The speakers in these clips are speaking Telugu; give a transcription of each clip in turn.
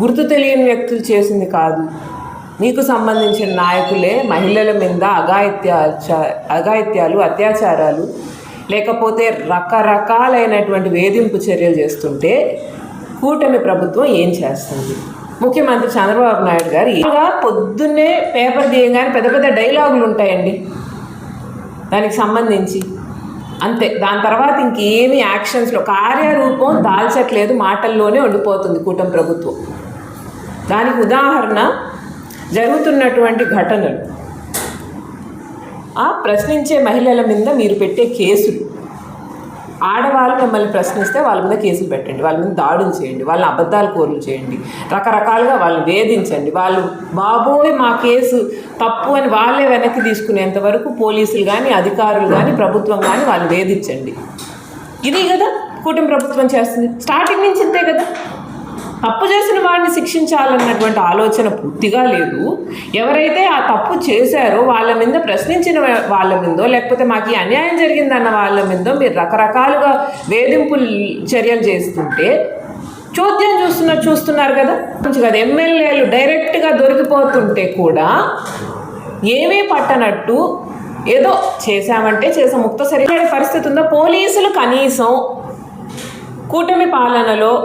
గుర్తు తెలియని వ్యక్తులు చేసింది కాదు. మీకు సంబంధించిన నాయకులే మహిళల మీద అఘాయిత్యాలు, అత్యాచారాలు, లేకపోతే రకరకాలైనటువంటి వేధింపు చర్యలు చేస్తుంటే కూటమి ప్రభుత్వం ఏం చేస్తుంది? ముఖ్యమంత్రి చంద్రబాబు నాయుడు గారు ఇంకా పొద్దున్నే పేపర్ తీయగానే పెద్ద పెద్ద డైలాగులు ఉంటాయండి దానికి సంబంధించి, అంతే. దాని తర్వాత ఇంకేమీ యాక్షన్స్లో కార్యరూపం దాల్చట్లేదు, మాటల్లోనే ఉండిపోతుంది కూటమి ప్రభుత్వం. దానికి ఉదాహరణ జరుగుతున్నటువంటి ఘటనలు, ప్రశ్నించే మహిళల మీద మీరు పెట్టే కేసులు. ఆడవాళ్ళు మిమ్మల్ని ప్రశ్నిస్తే వాళ్ళ మీద కేసులు పెట్టండి, వాళ్ళ మీద దాడులు చేయండి, వాళ్ళని అబద్ధాలు కోరులు చేయండి, రకరకాలుగా వాళ్ళని వేధించండి. వాళ్ళు బాబోయ్ మా కేసు తప్పు అని వాళ్ళే వెనక్కి తీసుకునేంత వరకు పోలీసులు కానీ, అధికారులు కానీ, ప్రభుత్వం కానీ వాళ్ళు వేధించండి. ఇది కదా కూటమి ప్రభుత్వం చేస్తుంది. స్టార్టింగ్ నుంచి ఇంతే కదా. తప్పు చేసిన వాడిని శిక్షించాలన్నటువంటి ఆలోచన పూర్తిగా లేదు. ఎవరైతే ఆ తప్పు చేశారో వాళ్ళ మీద, ప్రశ్నించిన వాళ్ళ మీదో, లేకపోతే మాకు ఈ అన్యాయం జరిగిందన్న వాళ్ళ మీదో మీరు రకరకాలుగా వేధింపులు చర్యలు చేస్తుంటే చోద్యం చూస్తున్నారు కదా. ఎమ్మెల్యేలు డైరెక్ట్గా దొరికిపోతుంటే కూడా ఏమీ పట్టనట్టు ఏదో చేశామంటే చేసాం, ముక్త సరైన పరిస్థితి ఉందో. పోలీసులు కనీసం కూటమి పాలనలో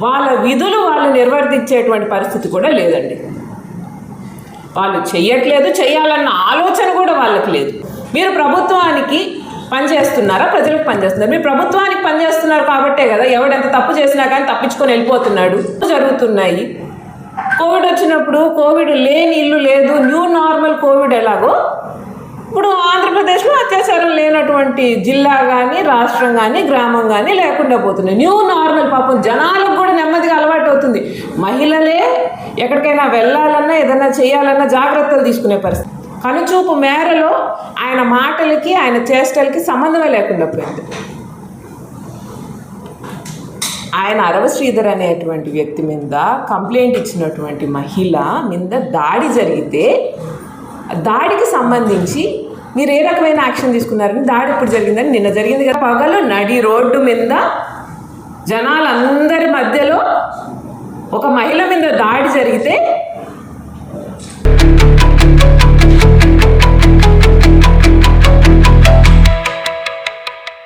వాళ్ళ విధులు వాళ్ళు నిర్వర్తించేటువంటి పరిస్థితి కూడా లేదండి. వాళ్ళు చెయ్యట్లేదు, చెయ్యాలన్న ఆలోచన కూడా వాళ్ళకి లేదు. మీరు ప్రభుత్వానికి పనిచేస్తున్నారా, ప్రజలకు పనిచేస్తున్నారు? మీరు ప్రభుత్వానికి పనిచేస్తున్నారు కాబట్టే కదా ఎవడెంత తప్పు చేసినా కానీ తప్పించుకొని వెళ్ళిపోతున్నాడు. జరుగుతున్నాయి. కోవిడ్ వచ్చినప్పుడు కోవిడ్ లేని ఇల్లు లేదు, న్యూ నార్మల్ కోవిడ్ ఎలాగో ఇప్పుడు ఆంధ్రప్రదేశ్లో అత్యాచారం లేనటువంటి జిల్లా కానీ, రాష్ట్రం కానీ, గ్రామం కానీ లేకుండా పోతుంది. New normal. పాపం జనాలకు కూడా నెమ్మదిగా అలవాటు అవుతుంది. మహిళలే ఎక్కడికైనా వెళ్ళాలన్నా, ఏదైనా చేయాలన్నా జాగ్రత్తలు తీసుకునే పరిస్థితి. కనుచూపు మేరలో ఆయన మాటలకి, ఆయన చేష్టలకి సంబంధమే లేకుండా పోయింది. ఆయన అరవ శ్రీధర్ అనేటువంటి వ్యక్తి మీద కంప్లైంట్ ఇచ్చినటువంటి మహిళ మీద దాడి జరిగితే దాడికి సంబంధించి మీరు ఏ రకమైన యాక్షన్ తీసుకున్నారని, దాడి ఇప్పుడు జరిగిందని, నిన్న జరిగింది కదా. పగలు నడి రోడ్డు మీద జనాలందరి మధ్యలో ఒక మహిళ మీద దాడి జరిగితే